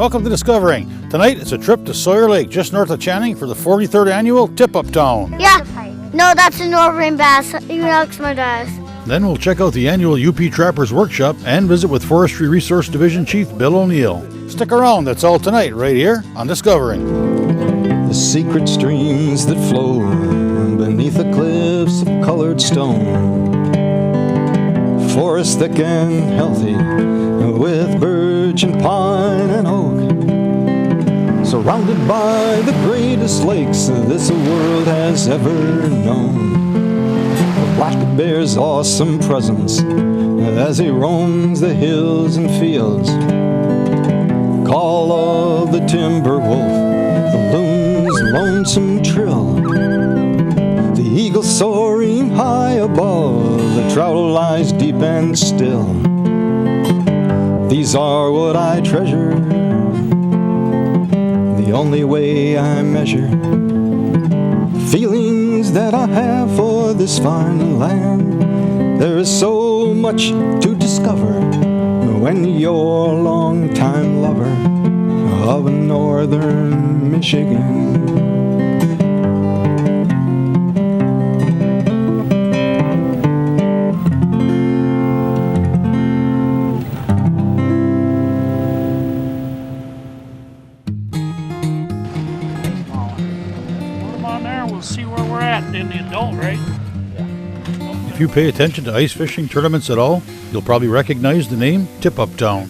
Welcome to Discovering. Tonight it's a trip to Sawyer Lake, just north of Channing, for the 43rd annual Tip-Up Town. Yeah, no, that's a northern bass. You ask my dad. Then we'll check out the annual UP Trappers Workshop and visit with Forestry Resource Division Chief Bill O'Neill. Stick around, that's all tonight, right here on Discovering. The secret streams that flow beneath the cliffs of colored stone. Forest thick and healthy with birch and pine and oak. Surrounded by the greatest lakes this world has ever known. The black bear's awesome presence as he roams the hills and fields. Call of the timber wolf, the loon's lonesome trill. The eagle soaring high above, the trout lies deep and still. These are what I treasure, the only way I measure feelings that I have for this fine land. There is so much to discover when you're a long-time lover of northern Michigan. See where we're at in the adult, right? If you pay attention to ice fishing tournaments at all, you'll probably recognize the name Tip-Up Town.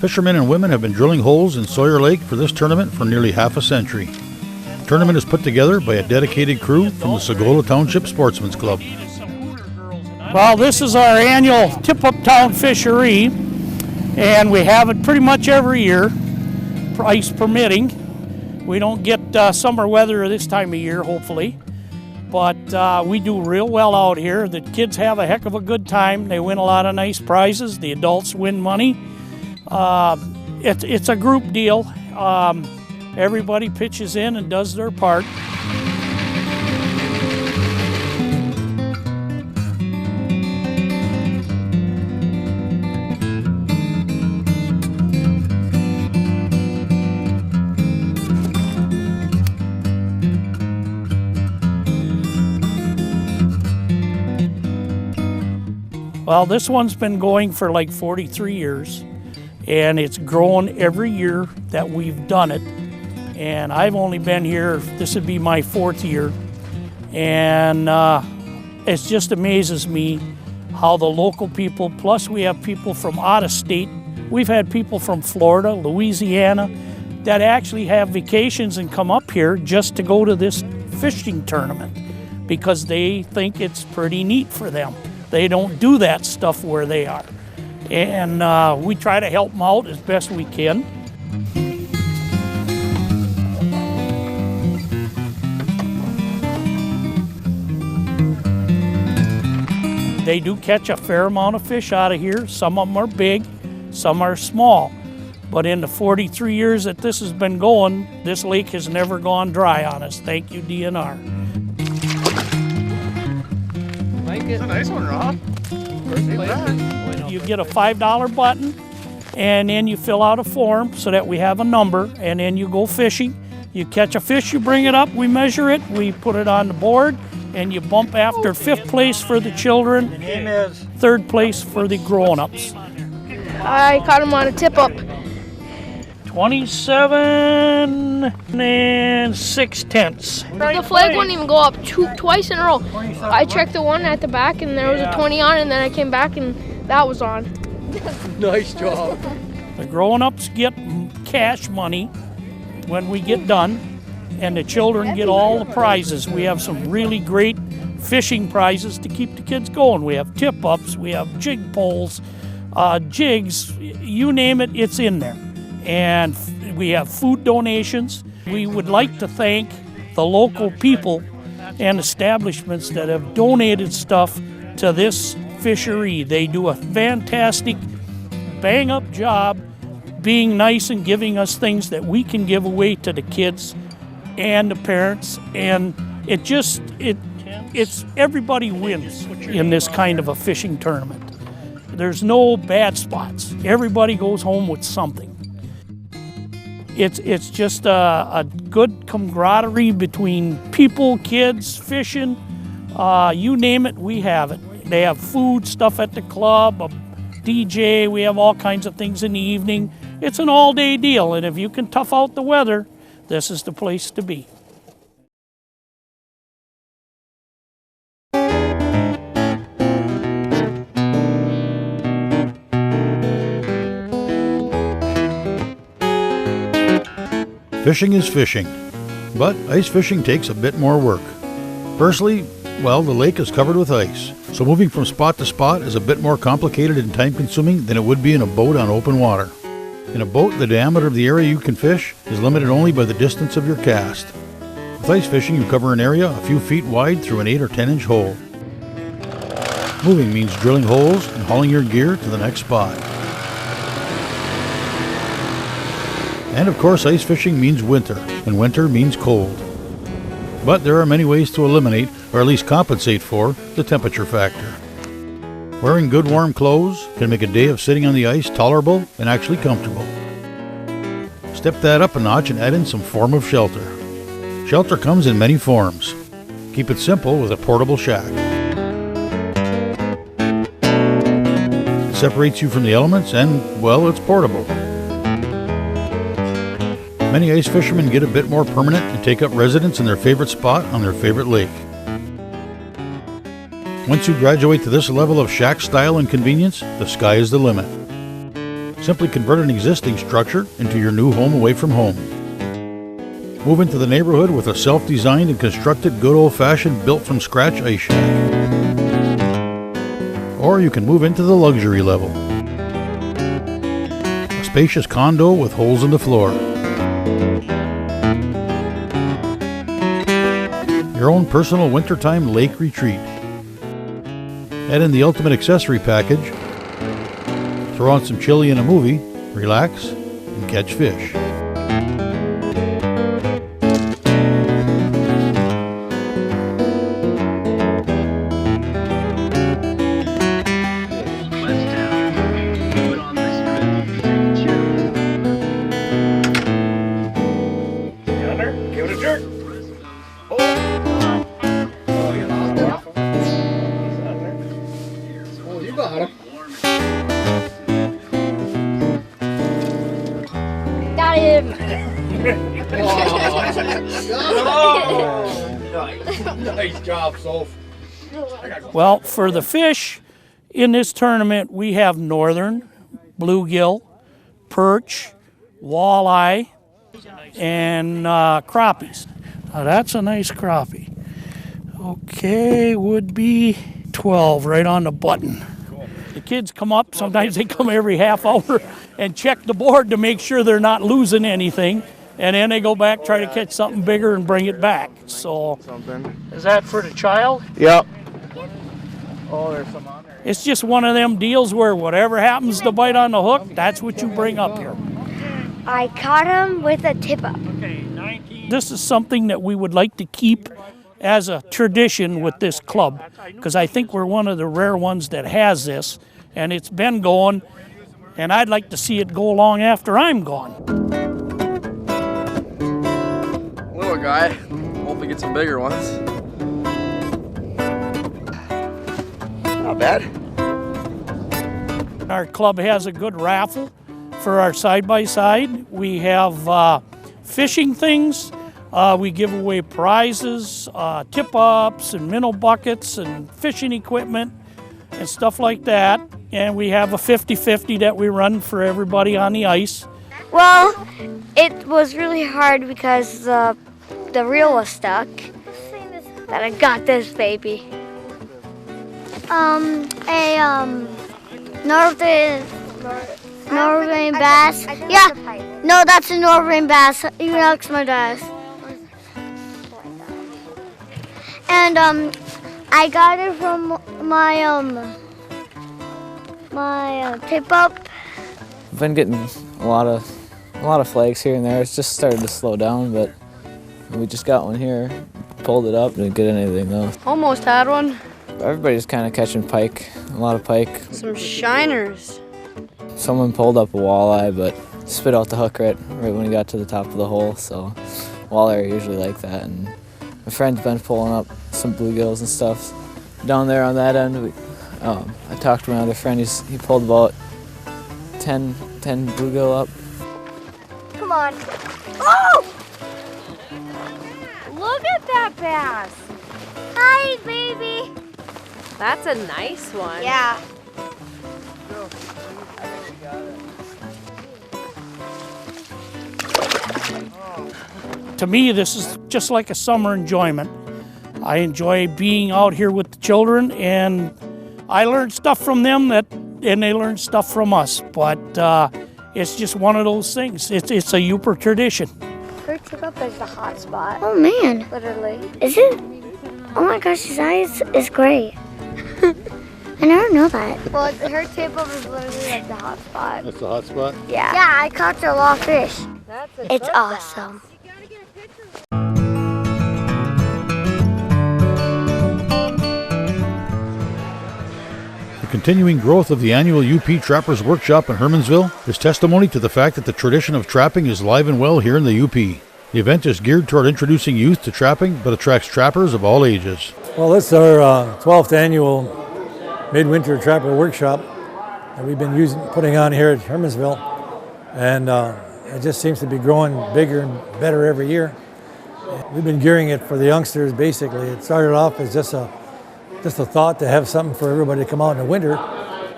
Fishermen and women have been drilling holes in Sawyer Lake for this tournament for nearly half a century. The tournament is put together by a dedicated crew from the Sagola Township Sportsman's Club. Well, this is our annual Tip-Up Town fishery, and we have it pretty much every year, ice permitting. We don't get summer weather this time of year, hopefully, but we do real well out here. The kids have a heck of a good time. They win a lot of nice prizes. The adults win money. It's a group deal. Everybody pitches in and does their part. Well, this one's been going for like 43 years, and it's grown every year that we've done it. And I've only been here, this would be my 4th year, and it just amazes me how the local people, plus we have people from out of state, we've had people from Florida, Louisiana, that actually have vacations and come up here just to go to this fishing tournament because they think it's pretty neat for them. They don't do that stuff where they are. And we try to help them out as best we can. They do catch a fair amount of fish out of here. Some of them are big, some are small. But in the 43 years that this has been going, this lake has never gone dry on us. Thank you, DNR. It's a nice one, Rob. You get a $5 button, and then you fill out a form so that we have a number, and then you go fishing. You catch a fish, you bring it up, we measure it, we put it on the board, and you bump after 5th place for the children, 3rd place for the grown-ups. I caught him on a tip-up. 27 6/10. The flag wouldn't even go up twice in a row. I checked the one at the back and there was a 20 on, and then I came back and that was on. Nice job. The grown-ups get cash money when we get done, and the children get all the prizes. We have some really great fishing prizes to keep the kids going. We have tip-ups, we have jig poles, jigs, you name it, it's in there. And we have food donations. We would like to thank the local people and establishments that have donated stuff to this fishery. They do a fantastic bang-up job being nice and giving us things that we can give away to the kids and the parents, and it's everybody wins in this kind of a fishing tournament. There's no bad spots. Everybody goes home with something. It's just a good camaraderie between people, kids, fishing, you name it, we have it. They have food, stuff at the club, a DJ, we have all kinds of things in the evening. It's an all-day deal, and if you can tough out the weather, this is the place to be. Fishing is fishing, but ice fishing takes a bit more work. Firstly, well, the lake is covered with ice, so moving from spot to spot is a bit more complicated and time-consuming than it would be in a boat on open water. In a boat, the diameter of the area you can fish is limited only by the distance of your cast. With ice fishing, you cover an area a few feet wide through an 8 or 10 inch hole. Moving means drilling holes and hauling your gear to the next spot. And of course, ice fishing means winter, and winter means cold. But there are many ways to eliminate, or at least compensate for, the temperature factor. Wearing good warm clothes can make a day of sitting on the ice tolerable and actually comfortable. Step that up a notch and add in some form of shelter. Shelter comes in many forms. Keep it simple with a portable shack. It separates you from the elements and, well, it's portable. Many ice fishermen get a bit more permanent and take up residence in their favorite spot on their favorite lake. Once you graduate to this level of shack style and convenience, the sky is the limit. Simply convert an existing structure into your new home away from home. Move into the neighborhood with a self-designed and constructed good old-fashioned built-from-scratch ice shack. Or you can move into the luxury level. A spacious condo with holes in the floor. Your own personal wintertime lake retreat. Add in the ultimate accessory package. Throw on some chili and a movie, relax, and catch fish. Got him. Nice job, Soph. Well, for the fish in this tournament, we have northern, bluegill, perch, walleye, and crappies. Now that's a nice crappie. Okay, would be 12 right on the button. The kids come up, sometimes they come every half hour and check the board to make sure they're not losing anything. And then they go back, try to catch something bigger and bring it back. So, is that for the child? Yep. Oh, there's some on there. It's just one of them deals where whatever happens to bite on the hook, that's what you bring up here. I caught him with a tip-up. This is something that we would like to keep as a tradition with this club, because I think we're one of the rare ones that has this, and it's been going, and I'd like to see it go along after I'm gone. Little guy. Hope we get some bigger ones. Not bad. Our club has a good raffle for our side-by-side. We have fishing things. We give away prizes, tip-ups and minnow buckets and fishing equipment and stuff like that. And we have a 50-50 that we run for everybody on the ice. Well, it was really hard because the reel was stuck. That I got this baby. Northern bass. Yeah, no, that's a northern bass. You knocked my bass. And I got it from my tip up. I've been getting a lot of flags here and there. It's just started to slow down, but we just got one here, pulled it up, didn't get anything though. Almost had one. Everybody's kind of catching pike, a lot of pike. Some shiners. Someone pulled up a walleye, but spit out the hook right when he got to the top of the hole. So walleye are usually like that. And my friend's been pulling up some bluegills and stuff down there on that end. I talked to my other friend. He pulled about 10 bluegill up. Come on. Oh! Look at that bass. Hi, baby. That's a nice one. Yeah. To me, this is just like a summer enjoyment. I enjoy being out here with the children, and I learn stuff from them and they learn stuff from us. But it's just one of those things. It's a Yooper tradition. Up is the hot spot. Oh man. Literally. Is it? Oh my gosh, his eyes is great. I never know that. Well, her tip up is literally like the hot spot. That's the hot spot? Yeah. Yeah, I caught a lot of fish. It's awesome. The continuing growth of the annual UP Trappers Workshop in Hermansville is testimony to the fact that the tradition of trapping is alive and well here in the UP. The event is geared toward introducing youth to trapping, but attracts trappers of all ages. Well, this is our 12th annual Midwinter Trapper Workshop that we've been putting on here at Hermansville, and it just seems to be growing bigger and better every year. We've been gearing it for the youngsters, basically. It started off as just a thought to have something for everybody to come out in the winter,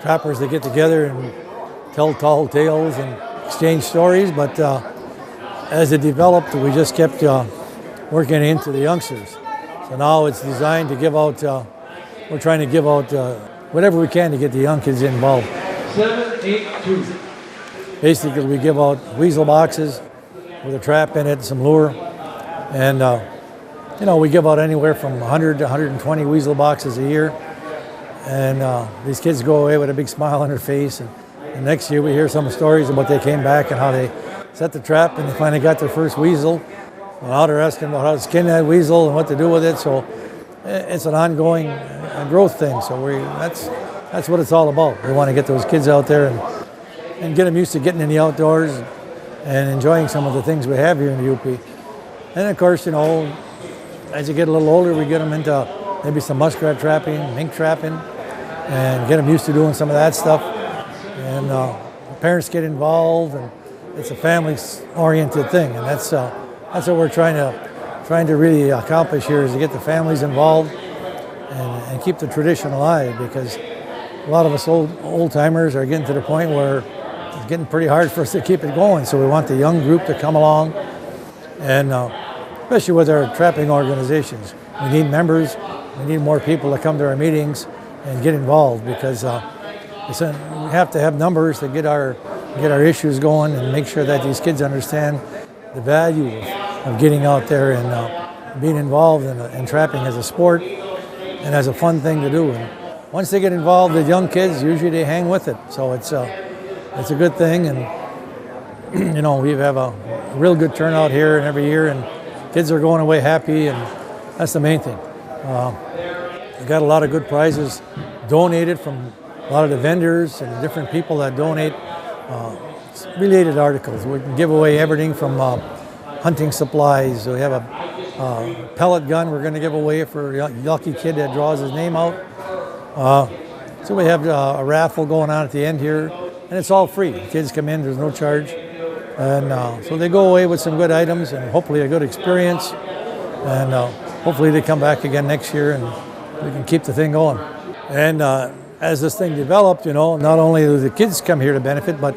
trappers to get together and tell tall tales and exchange stories, but as it developed, we just kept working into the youngsters. So now it's designed to give out, we're trying to give out whatever we can to get the young kids involved. 782. Basically, we give out weasel boxes with a trap in it, some lure, and we give out anywhere from 100 to 120 weasel boxes a year, and these kids go away with a big smile on their face, and next year we hear some stories about they came back and how they set the trap and they finally got their first weasel. And now they're asking about how to skin that weasel and what to do with it. So it's an ongoing growth thing. So that's what it's all about. We want to get those kids out there and get them used to getting in the outdoors and enjoying some of the things we have here in the UP. And of course, as you get a little older, we get them into maybe some muskrat trapping, mink trapping, and get them used to doing some of that stuff. And the parents get involved, and it's a family-oriented thing, and that's what we're trying to really accomplish here, is to get the families involved and keep the tradition alive, because a lot of us old-timers are getting to the point where it's getting pretty hard for us to keep it going. So we want the young group to come along, and especially with our trapping organizations. We need members. We need more people to come to our meetings and get involved, because we have to have numbers to get our issues going and make sure that these kids understand the value of getting out there and being involved in trapping as a sport and as a fun thing to do. And once they get involved, the young kids, usually they hang with it. So it's a good thing, and we have a real good turnout here and every year, and kids are going away happy, and that's the main thing. We got a lot of good prizes donated from a lot of the vendors and different people that donate related articles. We can give away everything from hunting supplies. We have a pellet gun we're going to give away for a lucky kid that draws his name out. So we have a raffle going on at the end here, and it's all free. Kids come in, there's no charge. And so they go away with some good items and hopefully a good experience. And hopefully they come back again next year and we can keep the thing going. And as this thing developed, not only do the kids come here to benefit, but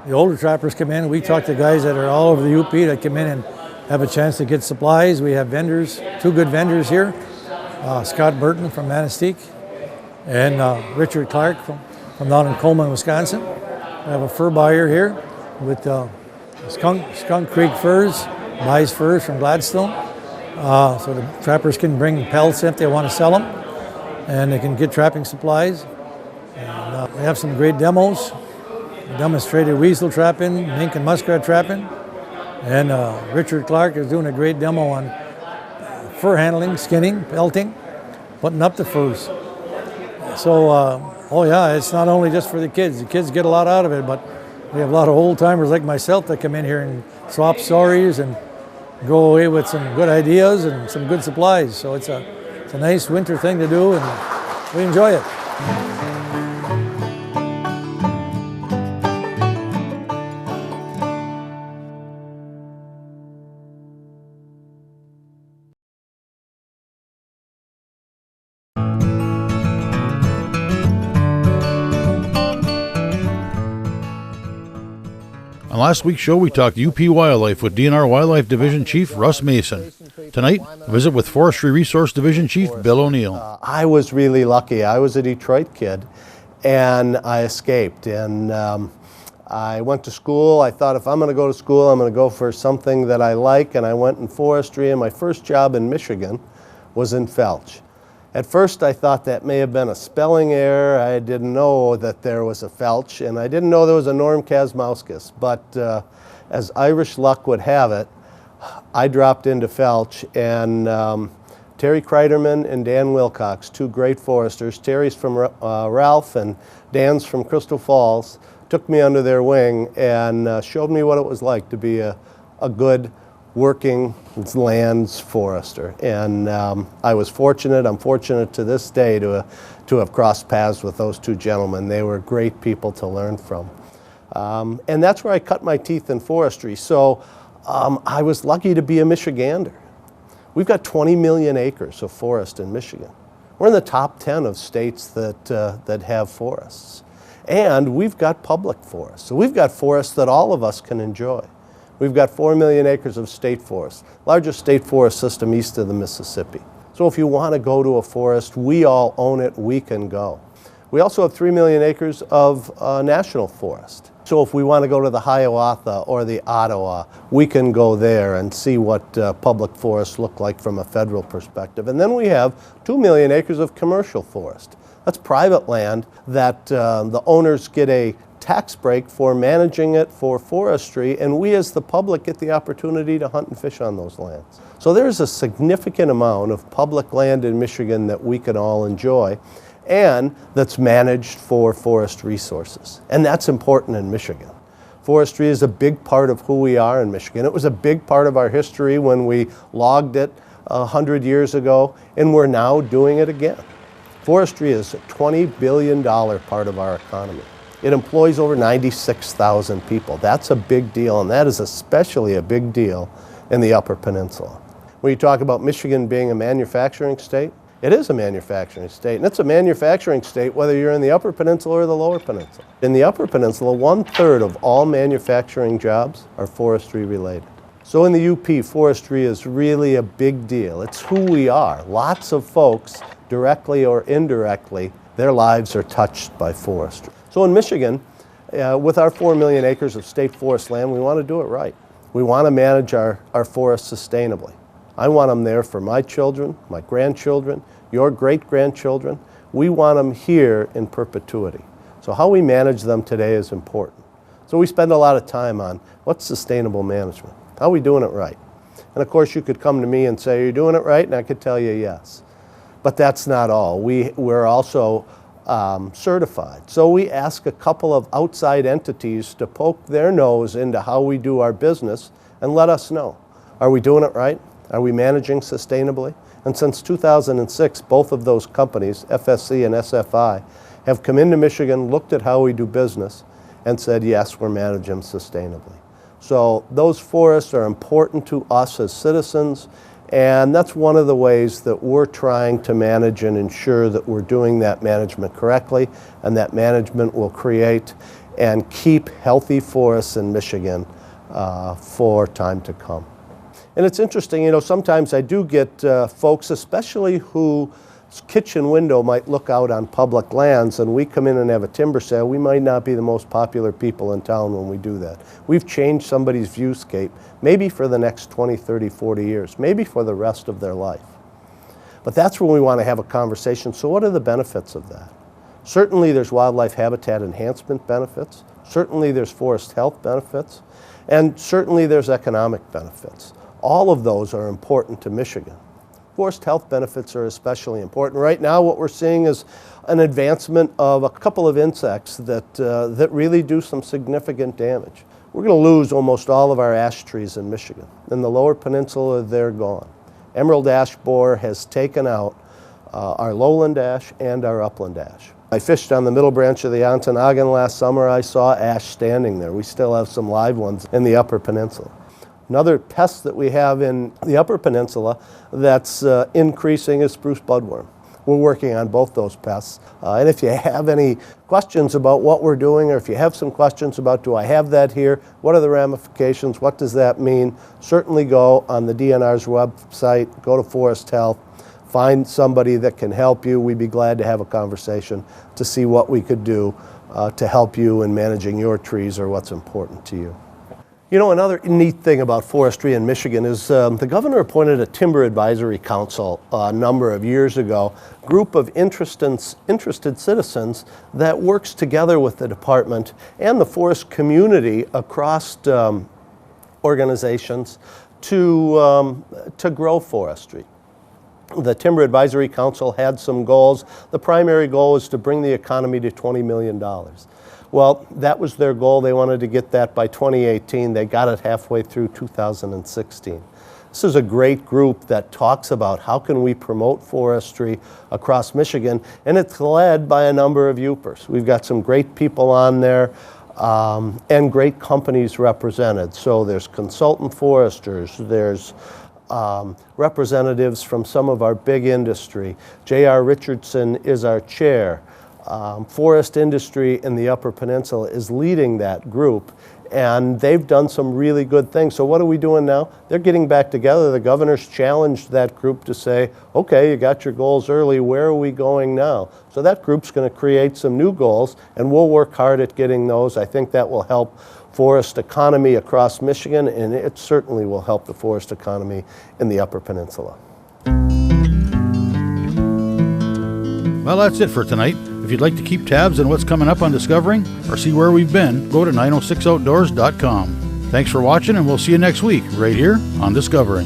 the older trappers come in. We talk to guys that are all over the UP that come in and have a chance to get supplies. We have vendors, 2 good vendors here. Scott Burton from Manistee and Richard Clark from down in Coleman, Wisconsin. We have a fur buyer here with Skunk Creek Furs, buys furs from Gladstone. So the trappers can bring pelts if they want to sell them, and they can get trapping supplies. And we have some great demos. We demonstrated weasel trapping, mink and muskrat trapping. And Richard Clark is doing a great demo on fur handling, skinning, pelting, putting up the furs. So, it's not only just for the kids. The kids get a lot out of it, but We have a lot of old timers like myself that come in here and swap stories and go away with some good ideas and some good supplies. So it's a nice winter thing to do, and we enjoy it. On last week's show, we talked UP Wildlife with DNR Wildlife Division Chief Russ Mason. Tonight, a visit with Forestry Resource Division Chief Bill O'Neill. I was really lucky. I was a Detroit kid, and I escaped. And I went to school. I thought, if I'm going to go to school, I'm going to go for something that I like. And I went in forestry, and my first job in Michigan was in Felch. At first, I thought that may have been a spelling error. I didn't know that there was a Felch, and I didn't know there was a Norm Kazmauskas. But as Irish luck would have it, I dropped into Felch, and Terry Kreiderman and Dan Wilcox, two great foresters, Terry's from Ralph and Dan's from Crystal Falls, took me under their wing and showed me what it was like to be a good working lands forester. And I was fortunate, I'm fortunate to this day to have crossed paths with those two gentlemen. They were great people to learn from. And that's where I cut my teeth in forestry. So I was lucky to be a Michigander. We've got 20 million acres of forest in Michigan. We're in the top 10 of states that have forests. And we've got public forests. So we've got forests that all of us can enjoy. We've got 4 million acres of state forest, largest state forest system east of the Mississippi. So if you want to go to a forest, we all own it, we can go. We also have 3 million acres of national forest. So if we want to go to the Hiawatha or the Ottawa, we can go there and see what public forests look like from a federal perspective. And then we have 2 million acres of commercial forest. That's private land that the owners get a tax break for managing it for forestry, and we as the public get the opportunity to hunt and fish on those lands. So there's a significant amount of public land in Michigan that we can all enjoy, and that's managed for forest resources. And that's important in Michigan. Forestry is a big part of who we are in Michigan. It was a big part of our history when we logged it 100 years ago, and we're now doing it again. Forestry is a $20 billion part of our economy. It employs over 96,000 people. That's a big deal, and that is especially a big deal in the Upper Peninsula. When you talk about Michigan being a manufacturing state, it is a manufacturing state, and it's a manufacturing state whether you're in the Upper Peninsula or the Lower Peninsula. In the Upper Peninsula, 1/3 of all manufacturing jobs are forestry related. So in the UP, forestry is really a big deal. It's who we are. Lots of folks, directly or indirectly, their lives are touched by forestry. So in Michigan, with our 4 million acres of state forest land, we want to do it right. We want to manage our forests sustainably. I want them there for my children, my grandchildren, your great-grandchildren. We want them here in perpetuity. So how we manage them today is important. So we spend a lot of time on what's sustainable management. How are we doing it right? And of course you could come to me and say, are you doing it right? And I could tell you yes. But that's not all. We're also certified. So we ask a couple of outside entities to poke their nose into how we do our business and let us know. Are we doing it right? Are we managing sustainably? And since 2006, both of those companies, FSC and SFI, have come into Michigan, looked at how we do business, and said, yes, we're managing sustainably. So those forests are important to us as citizens, and that's one of the ways that we're trying to manage and ensure that we're doing that management correctly, and that management will create and keep healthy forests in Michigan for time to come. And it's interesting, you know, sometimes I do get folks, especially whose kitchen window might look out on public lands, and we come in and have a timber sale. We might not be the most popular people in town when we do that. We've changed somebody's viewscape, maybe for the next 20, 30, 40 years, maybe for the rest of their life. But that's when we want to have a conversation. So what are the benefits of that? Certainly there's wildlife habitat enhancement benefits. Certainly there's forest health benefits. And certainly there's economic benefits. All of those are important to Michigan. forest health benefits are especially important. Right now what we're seeing is an advancement of a couple of insects that really do some significant damage. We're going to lose almost all of our ash trees in Michigan. In the lower peninsula, they're gone. Emerald ash borer has taken out our lowland ash and our upland ash. I fished on the middle branch of the Ontonagon last summer. I saw ash standing there. We still have some live ones in the upper peninsula. Another pest that we have in the upper peninsula that's increasing is spruce budworm. We're working on both those pests. And if you have any questions about what we're doing, or if you have some questions about, do I have that here? What are the ramifications? What does that mean? Certainly go on the DNR's website, go to Forest Health, find somebody that can help you. We'd be glad to have a conversation to see what we could do to help you in managing your trees or what's important to you. You know, another neat thing about forestry in Michigan is the governor appointed a timber advisory council a number of years ago, group of interested citizens that works together with the department and the forest community across organizations to grow forestry. The Timber Advisory Council had some goals. The primary goal is to bring the economy to $20 million. Well, that was their goal. They wanted to get that by 2018. They got it halfway through 2016. This is a great group that talks about how can we promote forestry across Michigan, and it's led by a number of Yoopers. We've got some great people on there and great companies represented. So there's consultant foresters, there's representatives from some of our big industry. J.R. Richardson is our chair. Forest industry in the Upper Peninsula is leading that group, and they've done some really good things. So what are we doing now? They're getting back together. The governor's challenged that group to say, okay, you got your goals early, where are we going now? So that group's going to create some new goals, and we'll work hard at getting those. I think that will help forest economy across Michigan, and it certainly will help the forest economy in the Upper Peninsula. Well, that's it for tonight. If you'd like to keep tabs on what's coming up on Discovering or see where we've been, go to 906outdoors.com. Thanks for watching, and we'll see you next week right here on Discovering.